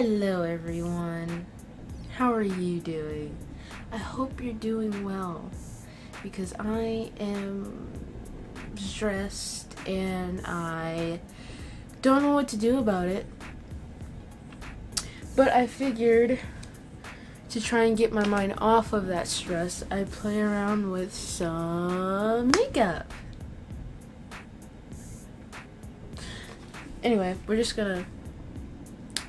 Hello everyone, how are you doing? I hope you're doing well because I am stressed and I don't know what to do about it. But I figured to try and get my mind off of that stress, I play around with some makeup. Anyway, we're just gonna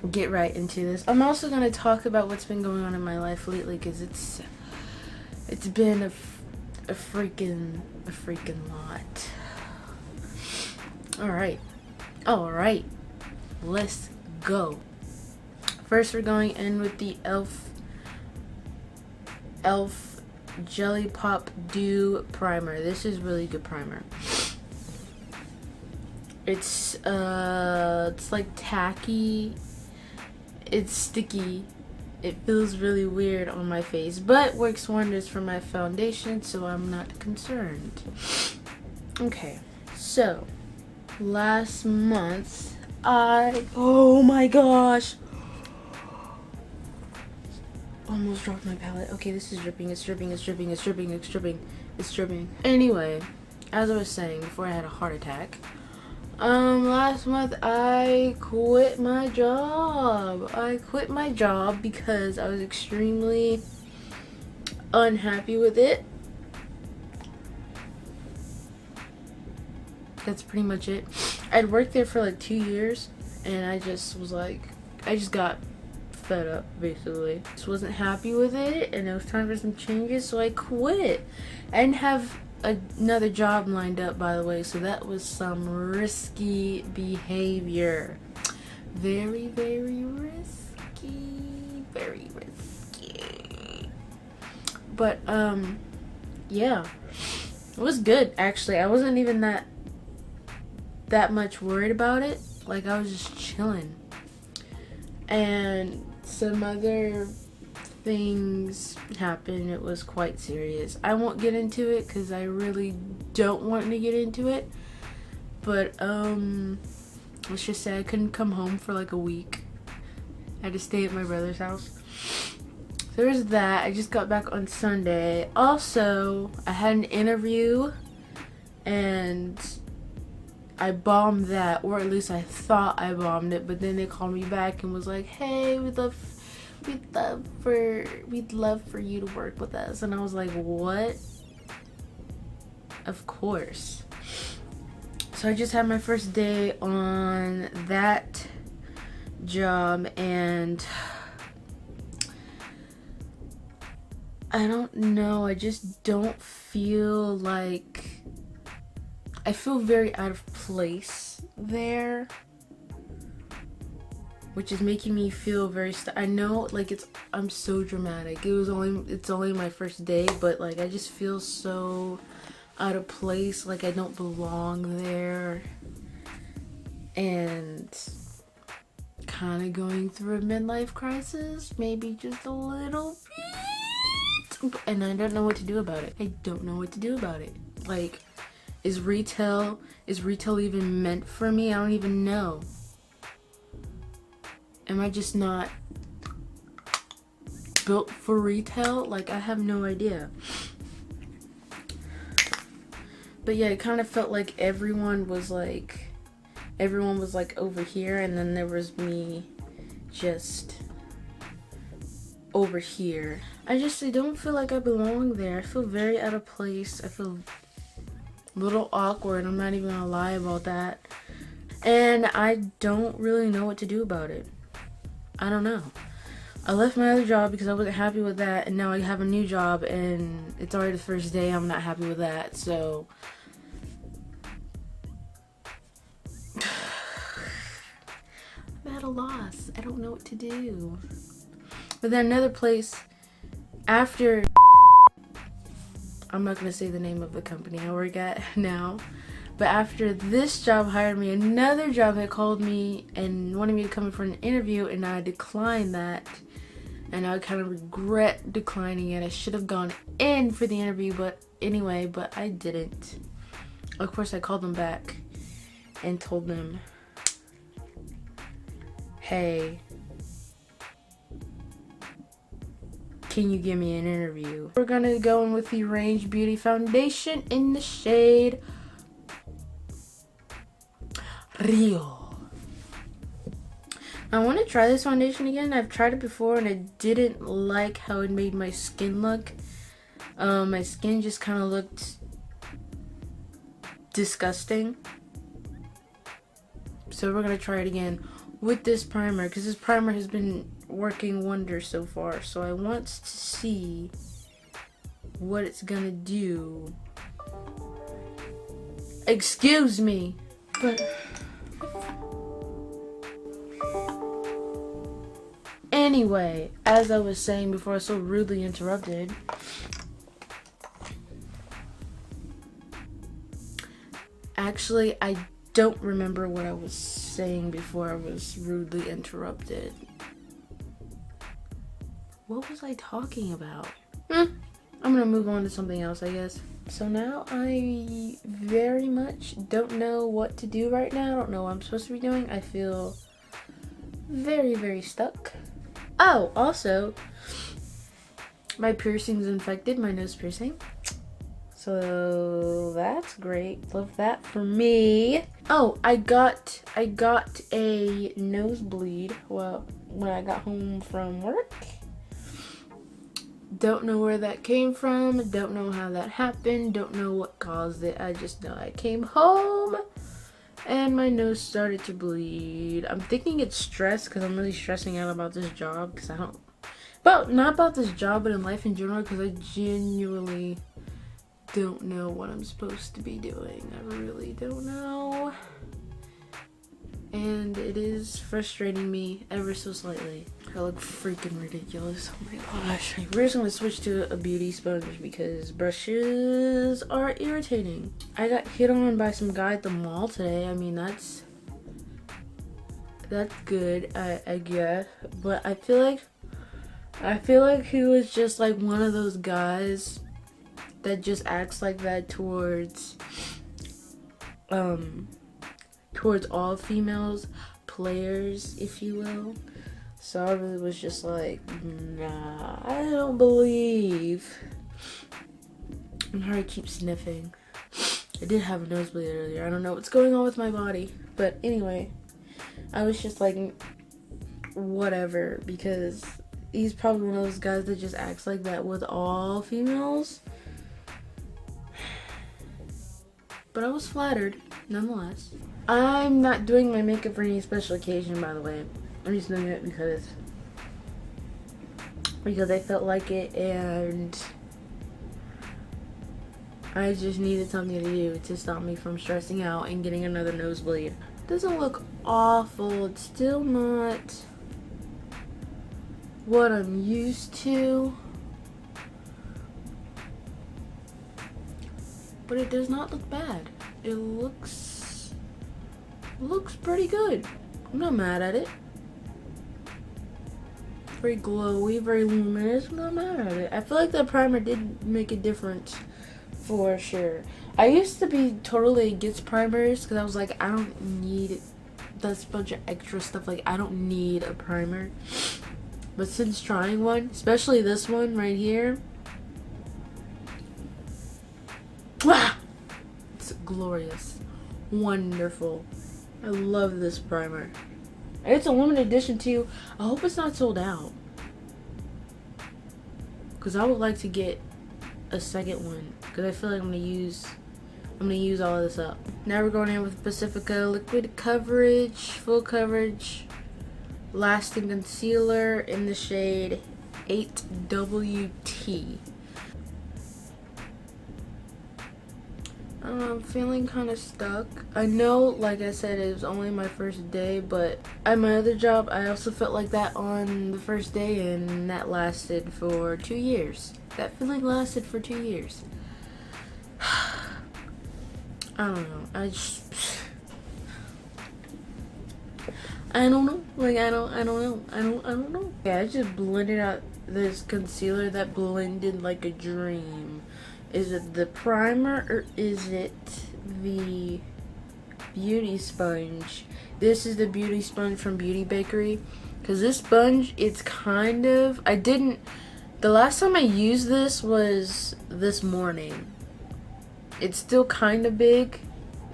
get right into this. I'm also going to talk about what's been going on in my life lately because it's been a freaking lot. All right, let's go. First, we're going in with the Elf Jelly Pop Dew Primer. This is really good primer. It's like tacky. It's sticky. It feels really weird on my face, but works wonders for my foundation, so I'm not concerned. Okay, so last month oh my gosh, almost dropped my palette. Okay, this is dripping. Anyway, as I was saying before I had a heart attack, last month I quit my job. Because I was extremely unhappy with it. That's pretty much it. I'd worked there for like 2 years and I just got fed up basically. Just wasn't happy with it and it was time for some changes, so I quit. I didn't have another job lined up, by the way, so that was some risky behavior. Very risky. But yeah, it was good actually. I wasn't even that much worried about it. Like, I was just chilling. And some other things happened. It was quite serious. I won't get into it because I really don't want to get into it, but let's just say I couldn't come home for like a week. I had to stay at my brother's house. So there's that. I just got back on Sunday. Also, I had an interview and I bombed that, or at least I thought I bombed it, but then they called me back and was like, hey, we'd love for you to work with us. And I was like, what? Of course. So I just had my first day on that job and I don't know, I just don't feel like, I feel very out of place there, which is making me feel very I know, like, I'm so dramatic. It's only my first day, but like I just feel so out of place, like I don't belong there, and kind of going through a midlife crisis, maybe just a little bit, and I don't know what to do about it. Like, is retail even meant for me? I don't even know. Am I just not built for retail? Like, I have no idea. But yeah, it kind of felt like everyone was like over here, and then there was me just over here. I don't feel like I belong there. I feel very out of place. I feel a little awkward. I'm not even gonna lie about that. And I don't really know what to do about it. I don't know. I left my other job because I wasn't happy with that, and now I have a new job and it's already the first day. I'm not happy with that, so I'm at a loss. I don't know what to do. But then another place after, I'm not gonna say the name of the company I work at now, but after this job hired me, another job had called me and wanted me to come in for an interview, and I declined that. And I kind of regret declining it. I should have gone in for the interview, but I didn't. Of course, I called them back and told them, hey, can you give me an interview? We're gonna go in with the Range Beauty Foundation in the shade Rio. I want to try this foundation again. I've tried it before and I didn't like how it made my skin look. My skin just kind of looked disgusting. So we're gonna try it again with this primer, because this primer has been working wonders so far. So I want to see what it's gonna do. Excuse me, but anyway, as I was saying before I was so rudely interrupted, actually, I don't remember what I was saying before I was rudely interrupted. What was I talking about? I'm gonna move on to something else, I guess. So now I very much don't know what to do right now. I don't know what I'm supposed to be doing. I feel very, very stuck. Oh, also, my piercing's infected, my nose piercing. So that's great. Love that for me. Oh, I got a nosebleed, well, when I got home from work. Don't know where that came from. Don't know how that happened. Don't know what caused it. I just know I came home and my nose started to bleed. I'm thinking it's stress because I'm really stressing out about this job, because I don't, well, not about this job, but in life in general, because I genuinely don't know what I'm supposed to be doing. I really don't know. And it is frustrating me ever so slightly. I look freaking ridiculous. Oh my gosh. We're just gonna switch to a beauty sponge because brushes are irritating. I got hit on by some guy at the mall today. I mean, that's good, I guess. But I feel like he was just like one of those guys that just acts like that towards all females, players, if you will. So I really was just like, nah, I don't believe. I'm sorry, I keep sniffing. I did have a nosebleed earlier. I don't know what's going on with my body. But anyway, I was just like, whatever, because he's probably one of those guys that just acts like that with all females. But I was flattered, nonetheless. I'm not doing my makeup for any special occasion, by the way. I'm just doing it because I felt like it, and I just needed something to do to stop me from stressing out and getting another nosebleed. It doesn't look awful. It's still not what I'm used to, but it does not look bad. It looks pretty good. I'm not mad at it. Very glowy, very luminous. I'm not mad at it. I feel like the primer did make a difference for sure. I used to be totally against primers because I was like, I don't need this bunch of extra stuff. Like, I don't need a primer. But since trying one, especially this one right here, it's glorious, wonderful. I love this primer. And it's a limited edition too. I hope it's not sold out, because I would like to get a second one, because I feel like I'm gonna use all of this up. Now we're going in with Pacifica Liquid Coverage, Full Coverage Lasting Concealer in the shade 8WT. I'm feeling kind of stuck. I know, like I said, it was only my first day, but at my other job, I also felt like that on the first day, and that lasted for 2 years. That feeling lasted for 2 years. I don't know. I don't know. Like, I don't know. Yeah, I just blended out this concealer that blended like a dream. Is it the primer or is it the beauty sponge? This is the beauty sponge from Beauty Bakery. Because this sponge, it's kind of, I didn't The last time I used this was this morning. It's still kind of big.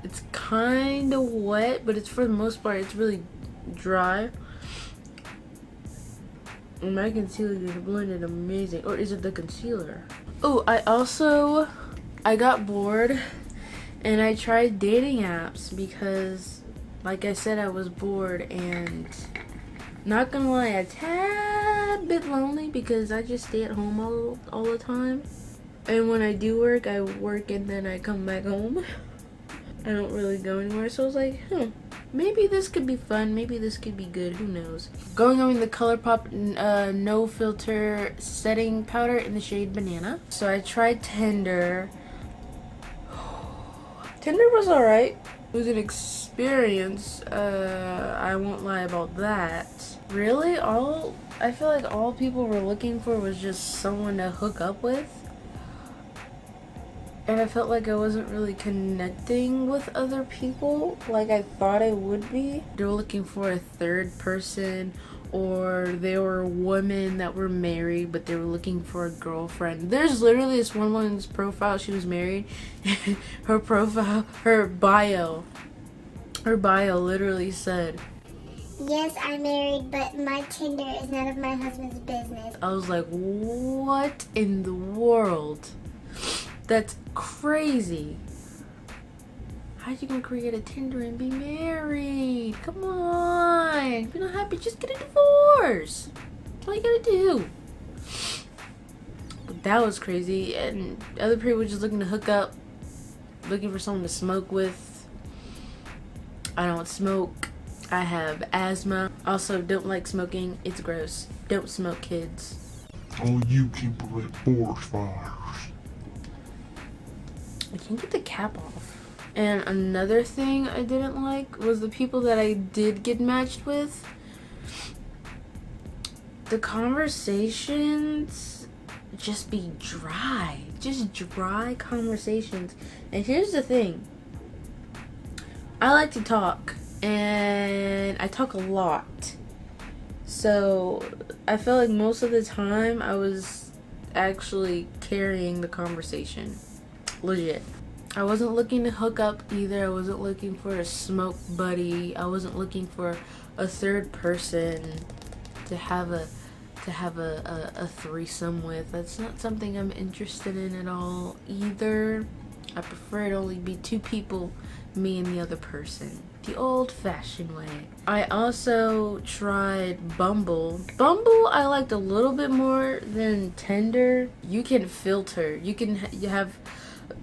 It's kind of wet, but it's for the most part, it's really dry. And my concealer is blended amazing. Or is it the concealer? Oh, I got bored and I tried dating apps because, like I said, I was bored and not gonna lie, a tad bit lonely because I just stay at home all the time. And when I do work, I work and then I come back home. I don't really go anywhere, so I was like, maybe this could be fun, maybe this could be good, who knows. Going on the ColourPop No Filter Setting Powder in the shade Banana. So I tried Tinder. Tinder was alright. It was an experience, I won't lie about that. Really, I feel like all people were looking for was just someone to hook up with. And I felt like I wasn't really connecting with other people like I thought I would be. They were looking for a third person, or they were women that were married but they were looking for a girlfriend. There's literally this one woman's profile, she was married. her bio literally said, "Yes, I'm married, but my Tinder is none of my husband's business." I was like, what in the world? That's crazy. How you gonna create a Tinder and be married? Come on. If you're not happy, just get a divorce. That's all you gotta do. But that was crazy. And other people were just looking to hook up, looking for someone to smoke with. I don't smoke. I have asthma. Also, don't like smoking. It's gross. Don't smoke, kids. All you people that forest fires. I can't get the cap off. And another thing I didn't like was the people that I did get matched with. The conversations just be dry. Just dry conversations. And here's the thing. I like to talk. And I talk a lot. So I felt like most of the time I was actually carrying the conversation. Legit. I wasn't looking to hook up either. I wasn't looking for a smoke buddy. I wasn't looking for a third person to have a threesome with. That's not something I'm interested in at all either. I prefer it only be two people, me and the other person. The old-fashioned way. I also tried Bumble. Bumble I liked a little bit more than Tinder. You can filter. You have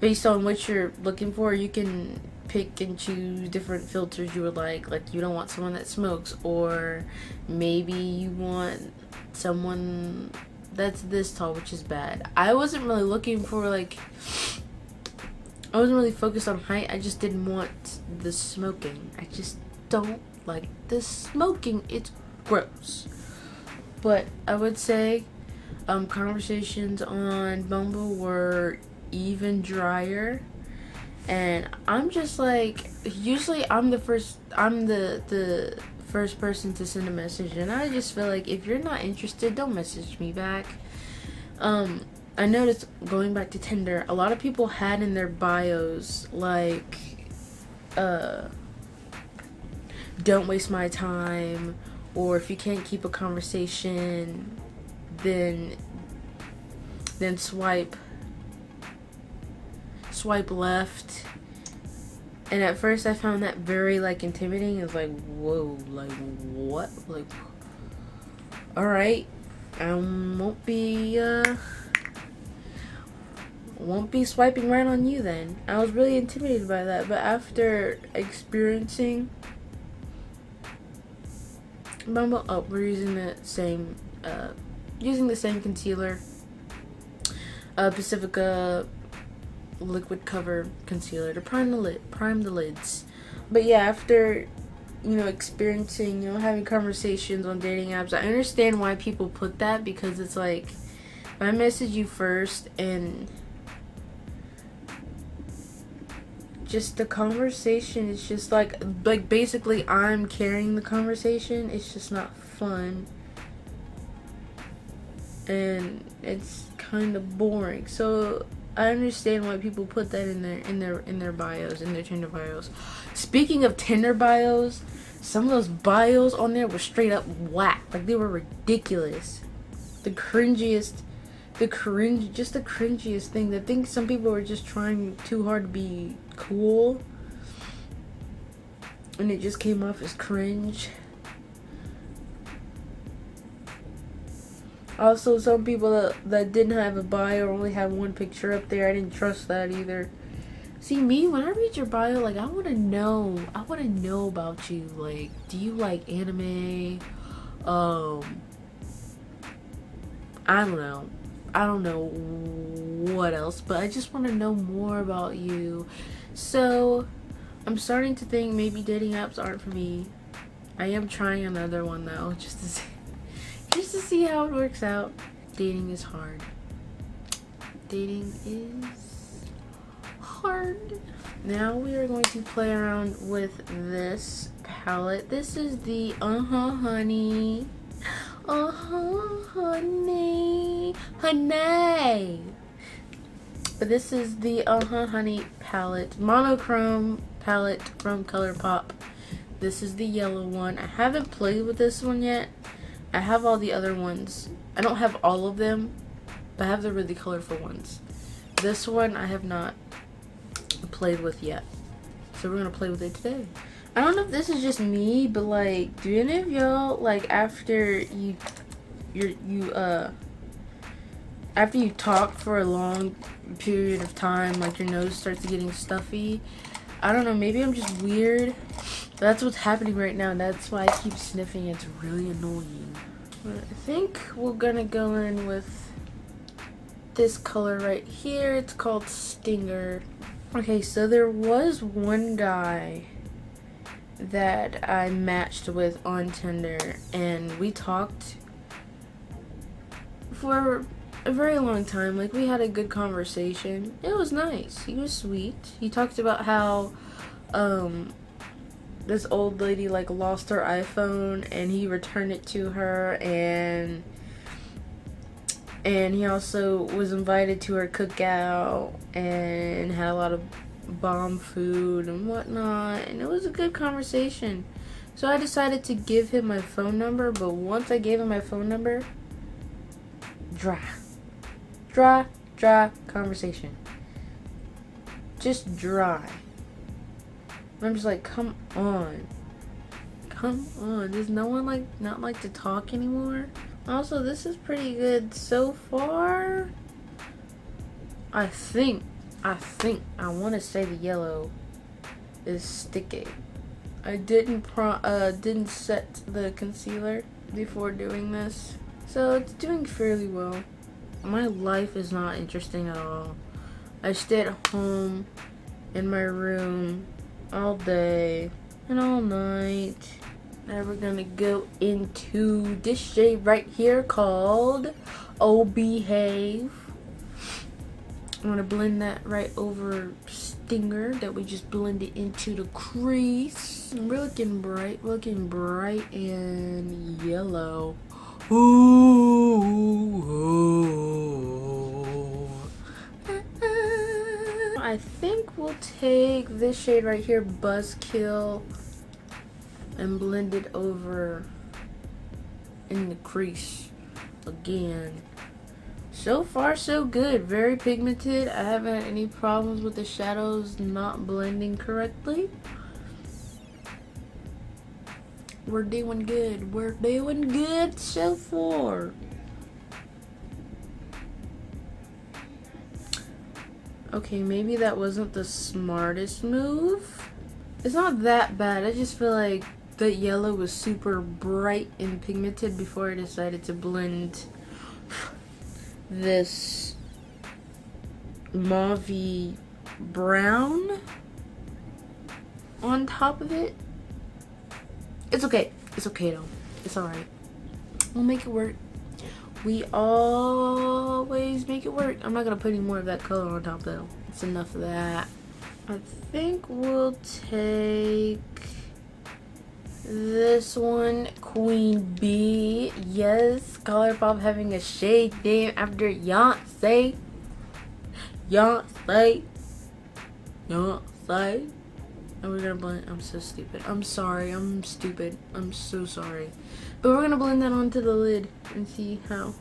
based on what you're looking for, you can pick and choose different filters you would like. Like, you don't want someone that smokes, or maybe you want someone that's this tall, which is bad. I wasn't really looking for, like, I wasn't really focused on height. I just didn't want the smoking. I just don't like the smoking. It's gross. But I would say conversations on Bumble were even drier, and I'm just like, usually I'm the first person to send a message, and I just feel like if you're not interested, don't message me back. I noticed, going back to Tinder, a lot of people had in their bios like don't waste my time, or if you can't keep a conversation, then swipe left. And at first I found that very like intimidating. It's like, whoa, like what? Like, all right, I won't be swiping right on you then. I was really intimidated by that, but after experiencing Bumble, we're using the same concealer, Pacifica liquid cover concealer to prime the lids. But yeah, after experiencing, having conversations on dating apps, I understand why people put that, because it's like, if I message you first and just the conversation is just like basically I'm carrying the conversation, it's just not fun. and it's kind of boring. So I understand why people put that in their bios, in their Tinder bios. Speaking of Tinder bios, some of those bios on there were straight up whack. Like, they were ridiculous. The cringiest thing. I think some people were just trying too hard to be cool, and it just came off as cringe. Also, some people that didn't have a bio or only have one picture up there, I didn't trust that either. See, me, when I read your bio, like, I want to know about you. Like, do you like anime? I don't know what else, but I just want to know more about you. So, I'm starting to think maybe dating apps aren't for me. I am trying another one though, just to see how it works out. Dating is hard. Dating is hard. Now we are going to play around with this palette. This is the Honey. Honey. But this is the Honey palette, monochrome palette from ColourPop. This is the yellow one. I haven't played with this one yet. I have all the other ones. I don't have all of them, but I have the really colorful ones. This one I have not played with yet, so we're gonna play with it today. I don't know if this is just me, but like, do any of y'all, like, after you talk for a long period of time, like, your nose starts getting stuffy? I don't know, maybe I'm just weird, but that's what's happening right now, and that's why I keep sniffing. It's really annoying. But I think we're gonna go in with this color right here. It's called Stinger. Okay, so there was one guy that I matched with on Tinder, and we talked for a very long time. Like, we had a good conversation. It was nice. He was sweet. He talked about how this old lady, like, lost her iPhone and he returned it to her, and he also was invited to her cookout and had a lot of bomb food and whatnot, and it was a good conversation. So I decided to give him my phone number, but once I gave him my phone number, dry conversation. Just dry. I'm just like, come on. Does no one not like to talk anymore? Also, this is pretty good so far. I think I want to say the yellow is sticky. I didn't set the concealer before doing this, so it's doing fairly well. My life is not interesting at all. I stay at home in my room all day and all night. Now we're gonna go into this shade right here called Oh Behave. I'm gonna blend that right over Stinger that we just blended into the crease. And we're looking bright and yellow. Ooh. I think we'll take this shade right here, Buzzkill, and blend it over in the crease again. So far so good. Very pigmented. I haven't had any problems with the shadows not blending correctly. We're doing good so far. Okay, maybe that wasn't the smartest move. It's not that bad. I just feel like the yellow was super bright and pigmented before I decided to blend this mauve brown on top of it. It's okay though. It's alright. We'll make it work. We always make it work. I'm not gonna put any more of that color on top though. It's enough of that. I think we'll take this one, Queen Bee. Yes, ColourPop having a shade named after Beyonce. Beyonce. And we're gonna blend. I'm so stupid. I'm sorry. I'm stupid. I'm so sorry. But we're gonna blend that onto the lid and see how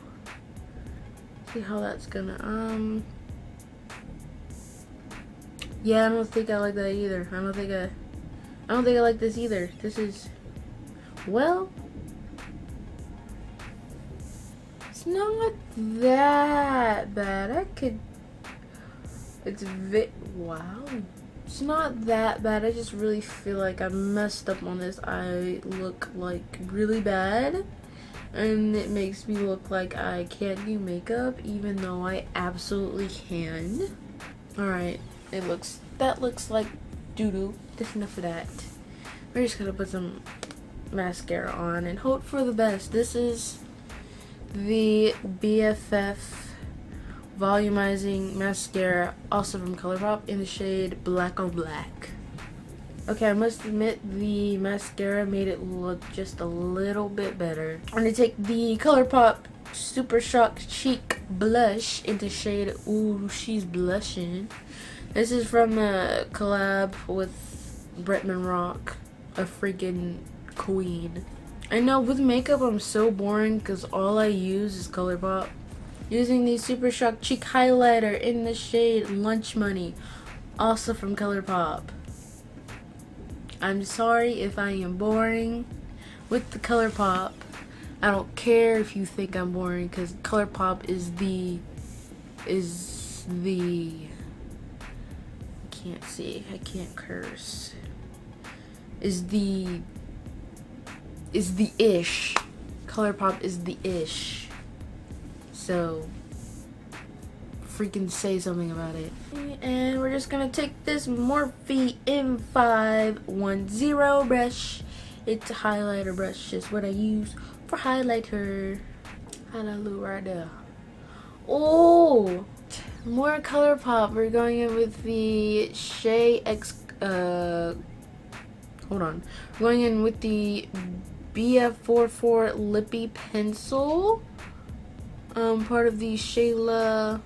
that's gonna. Yeah, I don't think I like that either. I don't think I like this either. This is, well, it's not that bad. Wow. It's not that bad. I just really feel like I messed up on this. I look like really bad. And it makes me look like I can't do makeup, even though I absolutely can. Alright, that looks like doo-doo. That's enough of that. We're just gonna put some mascara on and hope for the best. This is the BFF Volumizing Mascara, also from ColourPop, in the shade Black on Black. Okay, I must admit the mascara made it look just a little bit better. I'm gonna take the ColourPop Super Shock Cheek Blush in the shade Ooh, She's Blushing. This is from a collab with Bretman Rock, a freaking queen. I know with makeup I'm so boring because all I use is ColourPop. Using the Super Shock Cheek Highlighter in the shade Lunch Money, also from ColourPop. I'm sorry if I am boring with the ColourPop. I don't care if you think I'm boring because ColourPop is the I can't curse. Is the ish. ColourPop is the ish. So freaking say something about it. And we're just gonna take this Morphe M510 brush. It's a highlighter brush, just what I use for highlighter. Hallelujah right there. Oh, more ColourPop. We're going in with the Shea X. Hold on. We're going in with the BF44 Lippy Pencil. Part of the Shayla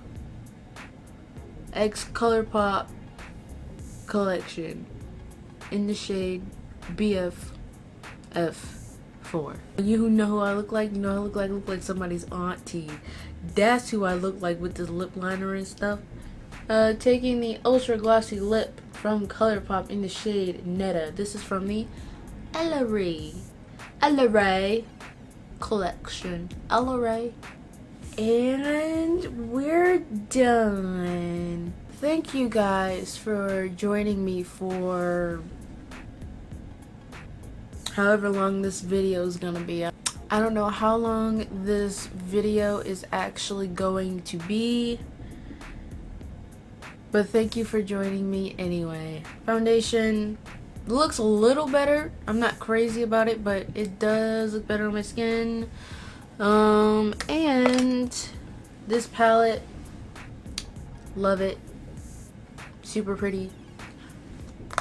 X ColourPop collection in the shade BFF4. You who know who I look like, you know I look like somebody's auntie. That's who I look like with this lip liner and stuff. Taking the Ultra Glossy Lip from ColourPop in the shade Netta. This is from the Ella Ray collection. Ella Ray. And we're done. Thank you guys for joining me for however long this video is gonna be. I don't know how long this video is actually going to be, but thank you for joining me anyway. Foundation looks a little better. I'm not crazy about it, but it does look better on my skin. And this palette, love it. Super pretty,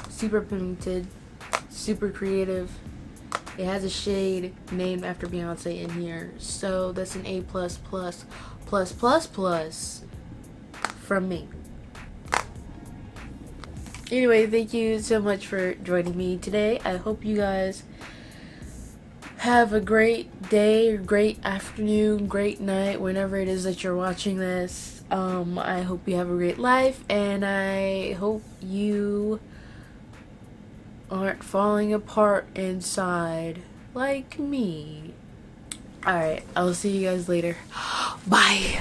super pigmented, super creative. It has a shade named after Beyonce in here, so that's an A+++++ from me. Anyway, thank you so much for joining me today. I hope you guys have a great day, great afternoon, great night, whenever it is that you're watching this. I hope you have a great life, and I hope you aren't falling apart inside like me. Alright, I'll see you guys later. Bye.